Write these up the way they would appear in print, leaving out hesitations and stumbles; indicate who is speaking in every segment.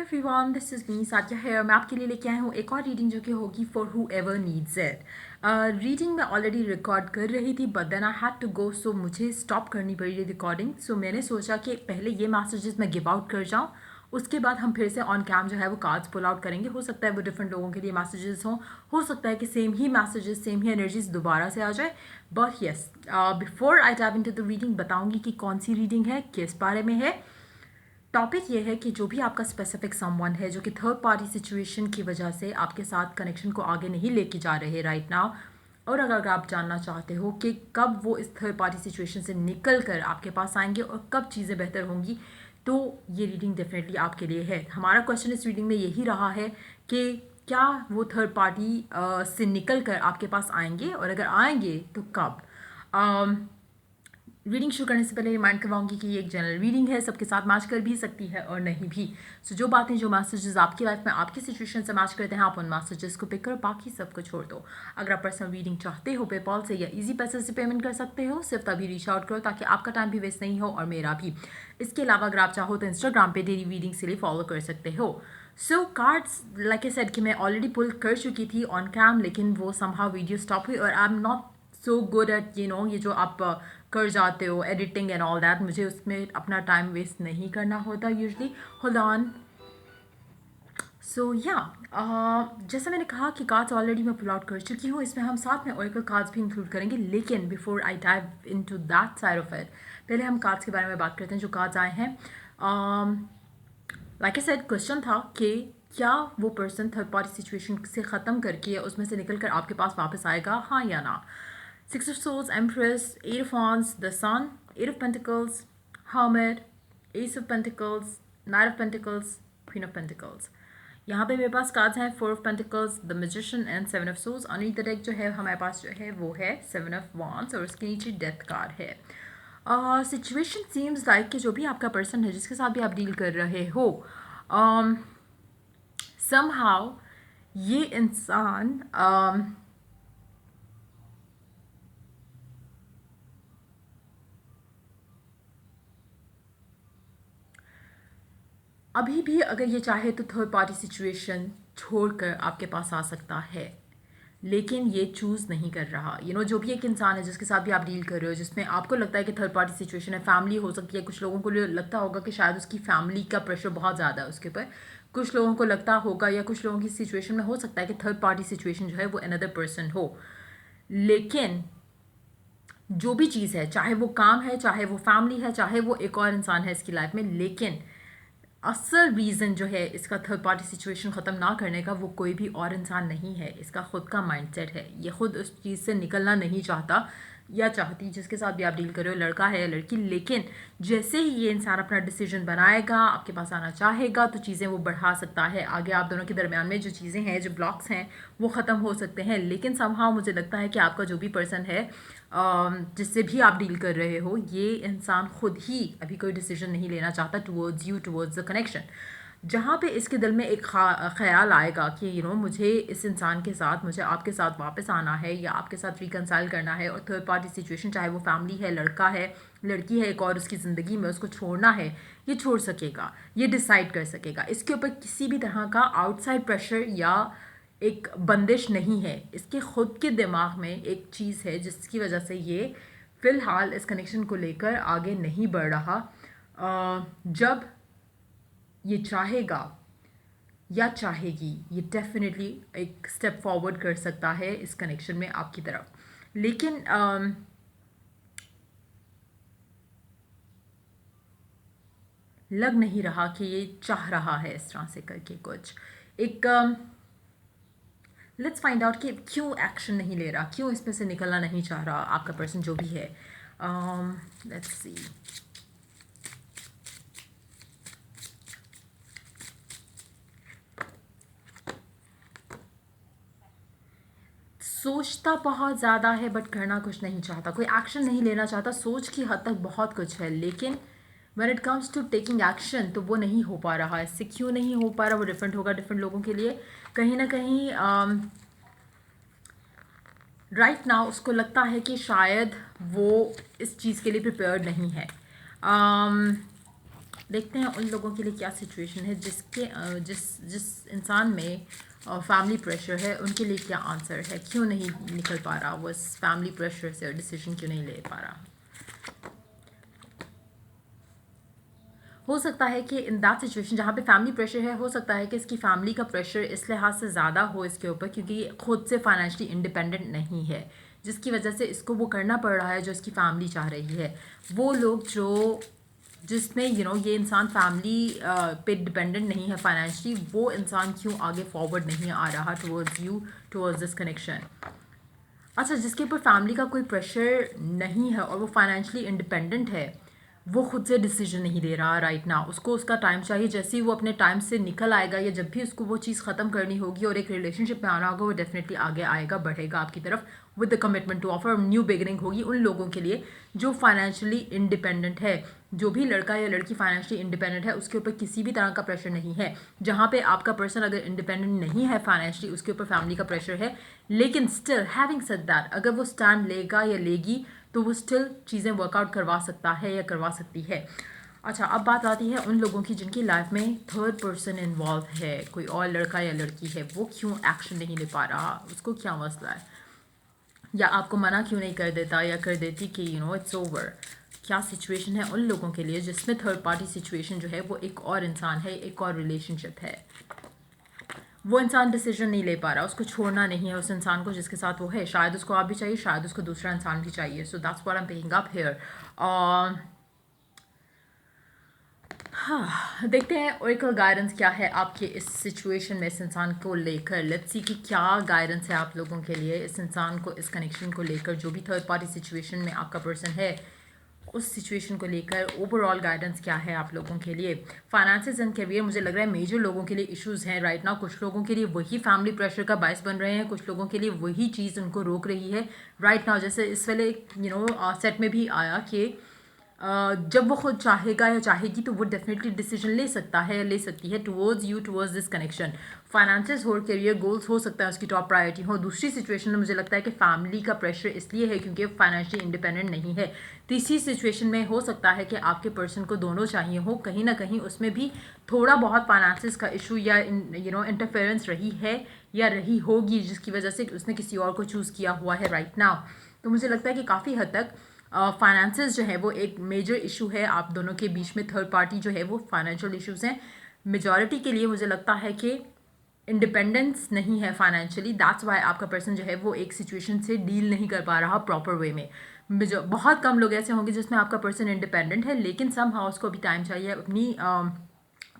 Speaker 1: Everyone, this is me साथिया है। मैं आपके लिए लेके आई हूँ एक और रीडिंग जो कि होगी for whoever needs it. Reading मैं ऑलरेडी रिकॉर्ड कर रही थी but then I had to go, so मुझे स्टॉप करनी पड़ी रिकॉर्डिंग। सो मैंने सोचा कि पहले ये मैसेजेस मैं गिव आउट कर जाऊँ, उसके बाद हम फिर से ऑन कैम जो है वो कार्ड्स पुल आउट करेंगे। हो सकता है वो डिफरेंट लोगों के लिए मैसेजेस हों, हो सकता है कि सेम ही मैसेजेस सेम ही एनर्जीज दोबारा से आ जाए। But yes, before I dive into the reading बताऊंगी कि कौन सी रीडिंग है, किस बारे में है। टॉपिक ये है कि जो भी आपका स्पेसिफिक समवन है जो कि थर्ड पार्टी सिचुएशन की वजह से आपके साथ कनेक्शन को आगे नहीं लेके जा रहे राइट नाउ, और अगर आप जानना चाहते हो कि कब वो इस थर्ड पार्टी सिचुएशन से निकल कर आपके पास आएंगे और कब चीज़ें बेहतर होंगी, तो ये रीडिंग डेफिनेटली आपके लिए है। हमारा क्वेश्चन इस रीडिंग में यही रहा है कि क्या वो थर्ड पार्टी से निकल कर आपके पास आएंगे, और अगर आएंगे तो कब। रीडिंग शुरू करने से पहले रिमाइंड करवाऊंगी कि ये एक जनरल रीडिंग है, सबके साथ मैच कर भी सकती है और नहीं भी। सो जो बातें, जो मैसेजेस आपकी लाइफ में आपकी सिचुएशन से मैच करते हैं, आप उन मैसेजेस को पिक करो, बाकी सबको छोड़ दो। अगर आप पर्सनल रीडिंग चाहते हो पेपॉल से या इजी पैसे से पेमेंट कर सकते हो, सिर्फ तभी रीच आउट करो ताकि आपका टाइम भी वेस्ट नहीं हो और मेरा भी। इसके अलावा अगर आप चाहो तो इंस्टाग्राम पे डेली रीडिंग के लिए फॉलो कर सकते हो। सो कार्ड्स लाइक आई सेड कि मैं ऑलरेडी पुल कर चुकी थी ऑन कैम, लेकिन वो समहाउ वीडियो स्टॉप हुई और I am not so good at ये जो आप कर जाते हो एडिटिंग एंड ऑल दैट, मुझे उसमें अपना टाइम वेस्ट नहीं करना होता यूजली। Hold on. सो या, जैसा मैंने कहा कि कार्ड्स ऑलरेडी मैं पुल आउट कर चुकी हूँ, इसमें हम साथ में ओरेकल कार्ड्स भी इंक्लूड करेंगे। लेकिन before I dive into that side of it, पहले हम कार्ड्स के बारे में बात करते हैं जो कार्ड्स आए हैं। लाइक आई सेड, क्वेश्चन था कि क्या वो पर्सन थर्ड पार्टी सिचुएशन से ख़त्म करके या उसमें से निकल कर आपके पास वापस आएगा, हाँ या ना। Six of Swords, Empress, Eight of Wands, the Sun, Eight of Pentacles, Hermit, Ace of Pentacles, Knight of Pentacles, Queen of Pentacles. यहाँ पे मेरे पास कार्ड्स हैं Four of Pentacles, The Magician and Seven of Swords. Underneath the deck जो है हमारे पास जो है वो है Seven of Wands और उसके नीचे डेथ कार्ड है। सिचुएशन सीम्स लाइक कि जो भी आपका पर्सन है जिसके साथ भी आप डील कर रहे हो, somehow ये इंसान अभी भी अगर ये चाहे तो थर्ड पार्टी सिचुएशन छोड़कर आपके पास आ सकता है, लेकिन ये चूज़ नहीं कर रहा। जो भी एक इंसान है जिसके साथ भी आप डील कर रहे हो, जिसमें आपको लगता है कि थर्ड पार्टी सिचुएशन है, फैमिली हो सकती है, कुछ लोगों को लगता होगा कि शायद उसकी फैमिली का प्रेशर बहुत ज़्यादा है उसके ऊपर, कुछ लोगों को लगता होगा या कुछ लोगों की सिचुएशन में हो सकता है कि थर्ड पार्टी सिचुएशन जो है वो अनदर पर्सन हो। लेकिन जो भी चीज़ है, चाहे वो काम है, चाहे वो फैमिली है, चाहे वो एक और इंसान है इसकी लाइफ में, लेकिन असल रीज़न जो है इसका थर्ड पार्टी सिचुएशन ख़त्म ना करने का वो कोई भी और इंसान नहीं है, इसका खुद का माइंडसेट है। ये खुद उस चीज़ से निकलना नहीं चाहता या चाहती, जिसके साथ भी आप डील कर रहे हो, लड़का है या लड़की। लेकिन जैसे ही ये इंसान अपना डिसीजन बनाएगा, आपके पास आना चाहेगा, तो चीज़ें वो बढ़ा सकता है आगे। आप दोनों के दरमियान में जो चीज़ें हैं, जो ब्लॉक्स हैं, वो ख़त्म हो सकते हैं। लेकिन समहाउ मुझे लगता है कि आपका जो भी पर्सन है जिससे भी आप डील कर रहे हो, ये इंसान खुद ही अभी कोई डिसीजन नहीं लेना चाहता towards you, towards the connection. जहाँ पे इसके दिल में एक ख्याल आएगा कि मुझे इस इंसान के साथ, मुझे आपके साथ वापस आना है या आपके साथ रिकनसाइल करना है, और थर्ड पार्टी सिचुएशन, चाहे वो फैमिली है, लड़का है, लड़की है, एक और उसकी ज़िंदगी में उसको छोड़ना है, ये छोड़ सकेगा, ये डिसाइड कर सकेगा। इसके ऊपर किसी भी तरह का आउटसाइड प्रेशर या एक बंदिश नहीं है। इसके खुद के दिमाग में एक चीज़ है जिसकी वजह से ये फ़िलहाल इस कनेक्शन को लेकर आगे नहीं बढ़ रहा। जब ये चाहेगा या चाहेगी, ये डेफिनेटली एक स्टेप फॉरवर्ड कर सकता है इस कनेक्शन में आपकी तरफ। लेकिन लग नहीं रहा कि ये चाह रहा है इस तरह से करके कुछ एक। लेट्स फाइंड आउट कि क्यों एक्शन नहीं ले रहा, क्यों इसमें से निकलना नहीं चाह रहा आपका पर्सन जो भी है। Let's see. सोचता बहुत ज़्यादा है बट करना कुछ नहीं चाहता, कोई एक्शन नहीं लेना चाहता। सोच की हद तक बहुत कुछ है, लेकिन when it comes to taking action तो वो नहीं हो पा रहा है। इससे क्यों नहीं हो पा रहा, वो डिफरेंट होगा डिफरेंट लोगों के लिए। कहीं ना कहीं राइट नाउ उसको लगता है कि शायद वो इस चीज़ के लिए प्रिपेयर्ड नहीं है। देखते हैं उन लोगों के लिए क्या सिचुएशन है जिसके जिस जिस इंसान में फैमिली प्रेशर है, उनके लिए क्या आंसर है, क्यों नहीं निकल पा रहा वो इस फैमिली प्रेशर से, डिसीजन क्यों नहीं ले पा रहा। हो सकता है कि इन दैट सिचुएशन जहाँ पे फैमिली प्रेशर है, हो सकता है कि इसकी फैमिली का प्रेशर इस लिहाज से ज़्यादा हो इसके ऊपर क्योंकि ये खुद से फाइनेंशियली इंडिपेंडेंट नहीं है, जिसकी वजह से इसको वो करना पड़ रहा है जो इसकी फैमिली चाह रही है। वो लोग जो जिसमें ये इंसान फैमिली पे डिपेंडेंट नहीं है फाइनेंशियली, वो इंसान क्यों आगे फॉरवर्ड नहीं आ रहा towards you, towards this connection. अच्छा, जिसके ऊपर फैमिली का कोई प्रेशर नहीं है और वो फाइनेंशियली इंडिपेंडेंट है, वो खुद से डिसीजन नहीं दे रहा राइट नाउ। उसको उसका टाइम चाहिए, जैसे ही वो अपने टाइम से निकल आएगा या जब भी उसको वो चीज़ ख़त्म करनी होगी और एक रिलेशनशिप में आना होगा, वो डेफिनेटली आगे आएगा, बढ़ेगा आपकी तरफ with the commitment to offer. New beginning होगी उन लोगों के लिए जो फाइनेंशियली इंडिपेंडेंट है। जो भी लड़का या लड़की फाइनेंशियली इंडिपेंडेंट है, उसके ऊपर किसी भी तरह का प्रेशर नहीं है। जहाँ पे आपका पर्सन अगर इंडिपेंडेंट नहीं है फाइनेंशियली, उसके ऊपर फैमिली का प्रेशर है, लेकिन स्टिल हैविंग सेड दैट, अगर वो स्टैंड लेगा या लेगी तो वो स्टिल चीज़ें वर्कआउट करवा सकता है या करवा सकती है। अच्छा, अब बात आती है उन लोगों की जिनकी लाइफ में थर्ड पर्सन इन्वॉल्व है, कोई और लड़का या लड़की है, वो क्यों एक्शन नहीं ले पा रहा, उसको क्या मसला है, या आपको मना क्यों नहीं कर देता या कर देती कि इट्स ओवर। क्या सिचुएशन है उन लोगों के लिए जिसमें थर्ड पार्टी सिचुएशन जो है वो एक और इंसान है, एक और रिलेशनशिप है। वो इंसान डिसीजन नहीं ले पा रहा, उसको छोड़ना नहीं है उस इंसान को जिसके साथ वो है। शायद उसको आप भी चाहिए, शायद उसको दूसरा इंसान भी चाहिए। So that's what I am picking up here. हाँ, देखते हैं ओरेकल गाइडेंस क्या है आपके इस सिचुएशन में इस इंसान को लेकर। लेट्स सी कि क्या गाइडेंस है आप लोगों के लिए इस इंसान को, इस कनेक्शन को लेकर, जो भी थर्ड पार्टी सिचुएशन में आपका पर्सन है उस सिचुएशन को लेकर ओवरऑल गाइडेंस क्या है आप लोगों के लिए। फाइनेंसेस एंड करियर मुझे लग रहा है मेजर लोगों के लिए इश्यूज हैं राइट नाउ। कुछ लोगों के लिए वही फैमिली प्रेशर का बायस बन रहे हैं, कुछ लोगों के लिए वही चीज़ उनको रोक रही है राइट नाउ। जैसे इस वाले सेट में भी आया कि जब वो खुद चाहेगा या चाहेगी तो वो डेफिनेटली डिसीजन ले सकता है या ले सकती है towards you, towards this connection. Finances हो, करियर गोल्स हो सकता है उसकी टॉप प्रायोरिटी हो। दूसरी सिचुएशन में मुझे लगता है कि फैमिली का प्रेशर इसलिए है क्योंकि फाइनेंशियली इंडिपेंडेंट नहीं है। तीसरी सिचुएशन में हो सकता है कि आपके पर्सन को दोनों चाहिए हो, कहीं ना कहीं उसमें भी थोड़ा बहुत फाइनेंसेस का इशू या इंटरफेरेंस रही है या रही होगी, जिसकी वजह से उसने किसी और को चूज़ किया हुआ है राइट नाउ। तो मुझे लगता है कि काफ़ी हद तक फाइनेंसेस जो है वो एक मेजर इशू है आप दोनों के बीच में। थर्ड पार्टी जो है वो फाइनेंशियल इश्यूज हैं मेजॉरिटी के लिए। मुझे लगता है कि इंडिपेंडेंस नहीं है फाइनेंशियली, दैट्स वाई आपका पर्सन जो है वो एक सिचुएशन से डील नहीं कर पा रहा प्रॉपर वे में। बहुत कम लोग ऐसे होंगे जिसमें आपका पर्सन इंडिपेंडेंट है, लेकिन सम हाउ उसको अभी टाइम चाहिए अपनी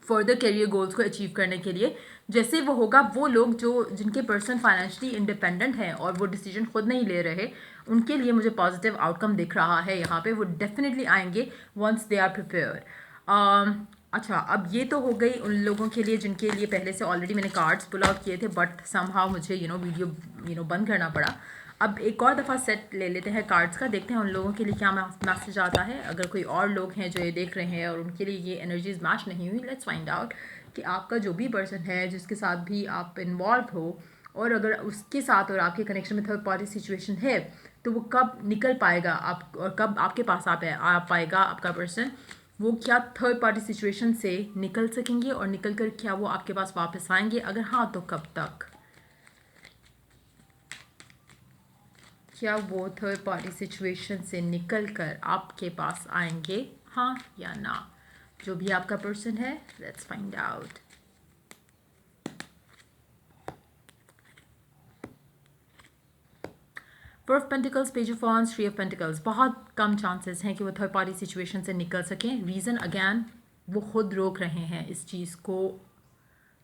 Speaker 1: फर्दर करियर गोल्स को अचीव करने के लिए। जैसे वो होगा, वो लोग जो जिनके पर्सन फाइनेंशियली इंडिपेंडेंट हैं और वो डिसीजन खुद नहीं ले रहे, उनके लिए मुझे पॉजिटिव आउटकम दिख रहा है यहाँ पे। वो डेफिनेटली आएंगे वंस दे आर प्रिपेयर। अच्छा, अब ये तो हो गई उन लोगों के लिए जिनके लिए पहले से ऑलरेडी मैंने कार्ड्स पुल आउट किए थे, बट समहाउ मुझे वीडियो बंद करना पड़ा। अब एक और दफ़ा सेट ले लेते हैं कार्ड्स का, देखते हैं उन लोगों के लिए क्या मैसेज आता है। अगर कोई और लोग हैं जो ये देख रहे हैं और उनके लिए ये एनर्जीज मैच नहीं हुई, लेट्स फाइंड आउट कि आपका जो भी पर्सन है जिसके साथ भी आप इन्वॉल्व हो, और अगर उसके साथ और आपके कनेक्शन में थर्ड पार्टी सिचुएशन है, तो वो कब निकल पाएगा आप, और कब आपके पास आ पाएगा आपका पर्सन। वो क्या थर्ड पार्टी सिचुएशन से निकल सकेंगे, और निकल कर क्या वो आपके पास वापस आएंगे, अगर हाँ तो कब तक। क्या वो थर्ड पार्टी सिचुएशन से निकल कर आपके पास आएंगे, हाँ या ना। जो भी आपका पर्सन है, let's find out. Four of pentacles, page of wands, three of pentacles. बहुत कम चांसेस हैं कि वो थर्ड पार्टी सिचुएशन से निकल सकें। रीज़न अगैन, वो खुद रोक रहे हैं इस चीज़ को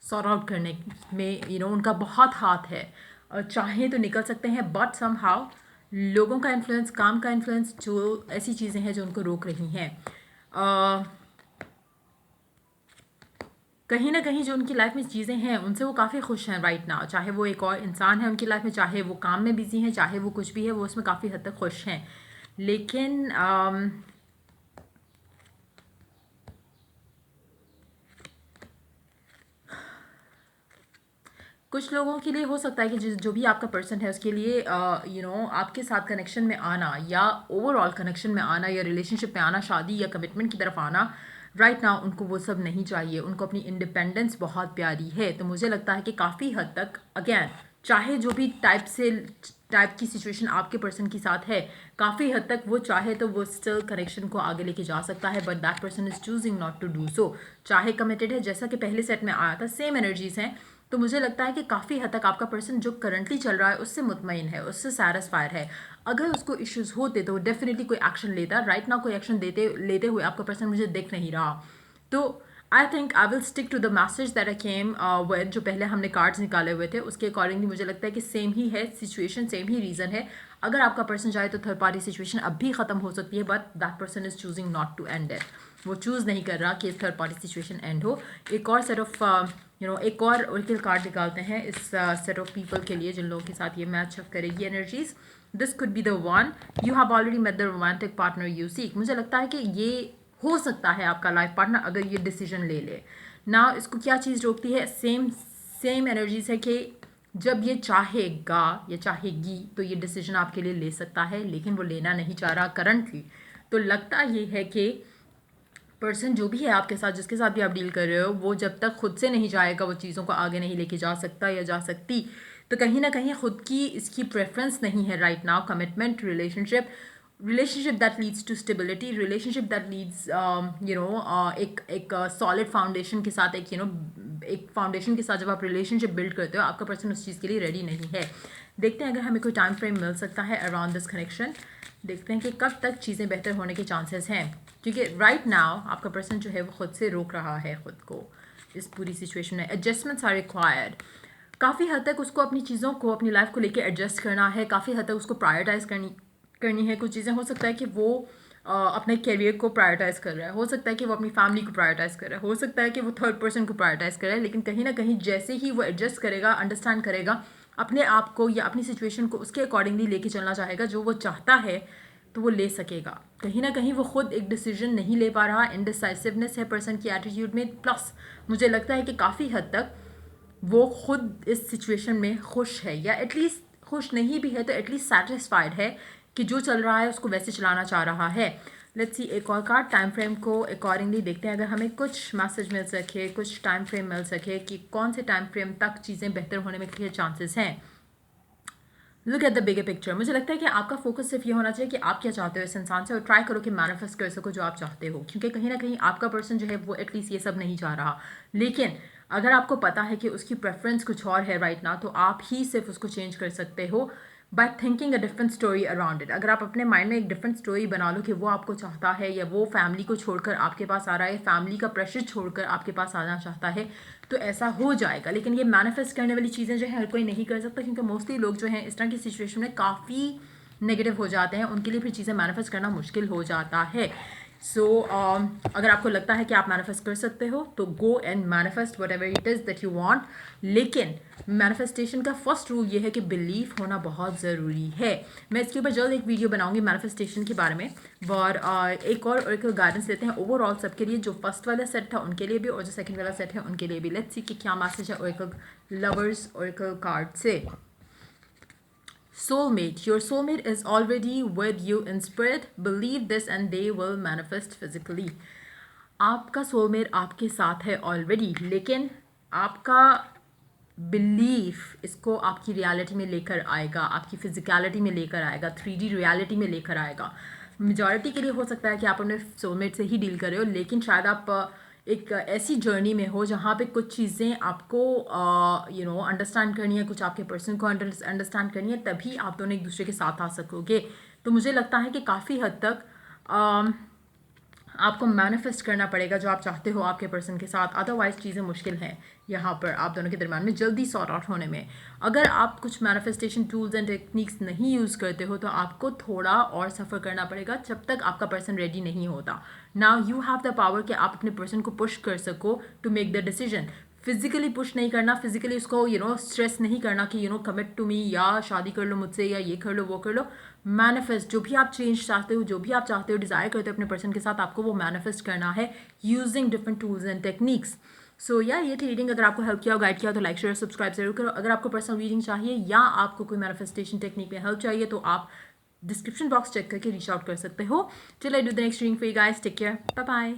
Speaker 1: सॉर्ट आउट करने में। उनका बहुत हाथ है, और चाहें तो निकल सकते हैं, बट सम हाउ लोगों का इन्फ्लुएंस, काम का इन्फ्लुएंस, जो ऐसी चीज़ें हैं जो उनको रोक रही हैं। कहीं ना कहीं जो उनकी लाइफ में चीज़ें हैं उनसे वो काफ़ी खुश हैं राइट नाउ। चाहे वो एक और इंसान है उनकी लाइफ में, चाहे वो काम में बिजी हैं, चाहे वो कुछ भी है, वो उसमें काफ़ी हद तक खुश हैं। लेकिन कुछ लोगों के लिए हो सकता है कि जो भी आपका पर्सन है उसके लिए आपके साथ कनेक्शन में आना, या ओवरऑल कनेक्शन में आना, या रिलेशनशिप में आना, शादी या कमिटमेंट की तरफ आना राइट नाउ उनको वो सब नहीं चाहिए, उनको अपनी इंडिपेंडेंस बहुत प्यारी है। तो मुझे लगता है कि काफ़ी हद तक अगेन चाहे जो भी टाइप की सिचुएशन आपके पर्सन के साथ है, काफ़ी हद तक वो चाहे तो वो स्टिल कनेक्शन को आगे लेके जा सकता है, but that person is choosing not to do so. चाहे कमिटेड है, जैसा कि पहले सेट में आया था, सेम एनर्जीज हैं। तो मुझे लगता है कि काफ़ी हद तक आपका पर्सन जो करंटली चल रहा है उससे मुतमईन है, उससे सैटिस्फाइड है। अगर उसको इश्यूज होते तो डेफिनेटली कोई एक्शन लेता। राइट नाउ कोई एक्शन लेते हुए आपका पर्सन मुझे दिख नहीं रहा। तो I think I will stick to the message that I came with, जो पहले हमने कार्ड्स निकाले हुए थे उसके अकॉर्डिंगली मुझे लगता है कि सेम ही है सिचुएशन, सेम ही रीज़न है। अगर आपका पर्सन चाहे तो थर्ड पार्टी सिचुएशन अब भी ख़त्म हो सकती है, but that person is choosing not to end it. वो चूज़ नहीं कर रहा कि थर्ड पार्टी सिचुएशन एंड हो। एक और सेट ऑफ एक और ओरेकल कार्ड निकालते हैं इस सेट ऑफ पीपल के लिए जिन लोगों के साथ ये मैच अप करेगी energies. This could be the one you have already met the romantic partner you seek. मुझे लगता है कि ये हो सकता है आपका लाइफ पार्टनर अगर ये डिसीजन ले ना। इसको क्या चीज़ रोकती है? सेम एनर्जीज है कि जब ये चाहेगा या चाहेगी तो ये डिसीजन आपके लिए ले सकता है, लेकिन वो लेना नहीं चाह रहा करंटली। तो लगता ये है कि पर्सन जो भी है आपके साथ, जिसके साथ भी आप डील कर रहे हो, वो जब तक खुद से नहीं जाएगा, वो चीज़ों को आगे नहीं लेके जा सकता या जा सकती, तो कहीं ना कहीं खुद की इसकी प्रेफरेंस नहीं है right now. Commitment, relationship that leads to stability, relationship that leads एक सॉलिड फाउंडेशन के साथ, एक फाउंडेशन के साथ जब आप रिलेशनशिप बिल्ड करते हो, आपका पर्सन उस चीज़ के लिए रेडी नहीं है। देखते हैं अगर हमें कोई टाइम फ्रेम मिल सकता है अराउंड दिस कनेक्शन। देखते हैं कि कब तक चीज़ें बेहतर होने के चांसेस हैं, क्योंकि राइट नाउ आपका पर्सन जो है वो खुद से रोक रहा है खुद को इस पूरी सिचुएशन में। Adjustments are required. काफ़ी हद तक उसको अपनी चीज़ों को, अपनी लाइफ को लेकर एडजस्ट करना है, काफ़ी हद तक उसको प्रायोरिटाइज करनी है। कुछ चीज़ें हो सकता है कि वो अपने करियर को प्रायोरिटाइज कर रहा है, हो सकता है कि वो अपनी फैमिली को प्रायोरिटाइज कर रहा है, हो सकता है कि वो थर्ड पर्सन को प्रायोरिटाइज कर रहा है, लेकिन कहीं ना कहीं जैसे ही वो एडजस्ट करेगा, अंडरस्टैंड करेगा अपने आप को या अपनी सिचुएशन को, उसके अकॉर्डिंगली लेके चलना चाहेगा। जो वो चाहता है तो वो ले सकेगा। कहीं ना कहीं वो खुद एक डिसीजन नहीं ले पा रहा, इनडिसाइसिवनेस है पर्सन की एटीट्यूड में। प्लस मुझे लगता है कि काफ़ी हद तक वो खुद इस सिचुएशन में खुश है, या एटलीस्ट खुश नहीं भी है तो एटलीस्ट सेटिस्फाइड है कि जो चल रहा है उसको वैसे चलाना चाह रहा है। लेट्स सी एक और कार्ड टाइम फ्रेम को अकॉर्डिंगली देखते हैं अगर हमें कुछ मैसेज मिल सके, कुछ टाइम फ्रेम मिल सके कि कौन से टाइम फ्रेम तक चीज़ें बेहतर होने में क्या चांसेस हैं। Look at the bigger picture. मुझे लगता है कि आपका फोकस सिर्फ ये होना चाहिए कि आप क्या चाहते हो इस इंसान से, और ट्राई करो कि मैनिफेस्ट कर सको जो आप चाहते हो, क्योंकि कहीं ना कहीं आपका पर्सन जो है वो एटलीस्ट ये सब नहीं चाह रहा। लेकिन अगर आपको पता है कि उसकी प्रेफरेंस कुछ और है राइट नाउ, तो आप ही सिर्फ उसको चेंज कर सकते हो by thinking a different story around it. अगर आप अपने माइंड में एक डिफरेंट स्टोरी बना लो कि वो आपको चाहता है, या वो फैमिली को छोड़कर आपके पास आ रहा है, फैमिली का प्रेशर छोड़कर आपके पास आना चाहता है, तो ऐसा हो जाएगा। लेकिन ये मैनिफेस्ट करने वाली चीज़ें जो है हर कोई नहीं कर सकता, क्योंकि मोस्टली लोग जो हैं इस तरह की सिचुएशन में काफ़ी नेगेटिव हो जाते हैं, उनके लिए फिर चीज़ें मैनिफेस्ट करना मुश्किल हो जाता है। सो अगर आपको लगता है कि आप मैनिफेस्ट कर सकते हो तो go and manifest what ever it is that you want. लेकिन मैनिफेस्टेशन का फर्स्ट रूल ये है कि बिलीफ होना बहुत ज़रूरी है। मैं इसके ऊपर जल्द एक वीडियो बनाऊंगी मैनिफेस्टेशन के बारे में, और एक और गाइडेंस लेते हैं ओवरऑल सबके लिए, जो फर्स्ट वाला सेट था उनके लिए भी और जो सेकंड वाला सेट है उनके लिए भी। लेट्स सी कि क्या मैसेज है ओरेकल लवर्स ओरेकल कार्ड से। Soulmate. Your soulmate is already with you in spirit. Believe this and they will manifest physically. आपका सोलमेट आपके साथ है ऑलरेडी, लेकिन आपका बिलीफ इसको आपकी रियलिटी में लेकर आएगा, आपकी फिजिकलिटी में लेकर आएगा, 3D रियलिटी में लेकर आएगा। मेजॉरिटी के लिए हो सकता है कि आप अपने सोलमेट से ही डील कर रहे हो, लेकिन शायद आप एक ऐसी जर्नी में हो जहाँ पे कुछ चीज़ें आपको अंडरस्टैंड करनी है, कुछ आपके पर्सन को अंडरस्टैंड करनी है, तभी आप दोनों एक दूसरे के साथ आ सकोगे। तो मुझे लगता है कि काफ़ी हद तक आपको मैनिफेस्ट करना पड़ेगा जो आप चाहते हो आपके पर्सन के साथ, अदरवाइज चीज़ें मुश्किल हैं यहाँ पर आप दोनों के दरम्यान में जल्दी सॉर्ट आउट होने में। अगर आप कुछ मैनिफेस्टेशन टूल्स एंड टेक्निक्स नहीं यूज़ करते हो तो आपको थोड़ा और सफ़र करना पड़ेगा जब तक आपका पर्सन रेडी नहीं होता। Now you have the power कि आप अपने पर्सन को पुश कर सको to make the decision. Physically push नहीं करना, फिजिकली उसको स्ट्रेस नहीं करना कि कमिट टू मी, या शादी कर लो मुझसे, या ये कर लो वो कर लो। मैनिफेस्ट जो भी आप चेंज चाहते हो, जो भी आप चाहते हो, डिज़ायर करते हो अपने पर्सन के साथ, आपको वो मैनिफेस्ट करना है using different tools and techniques. So या ये थी रीडिंग। अगर आपको हेल्प किया, गाइड किया तो लाइक शेयर सब्सक्राइब जरूर करो। अगर आपको पर्सनल रीडिंग चाहिए या आपको कोई मैनिफेस्टेशन टेक्निक में हेल्प चाहिए तो आप डिस्क्रिप्शन बॉक्स चेक करके रीच आउट कर सकते हो। चलो I do the next reading for you guys. Take care, bye bye.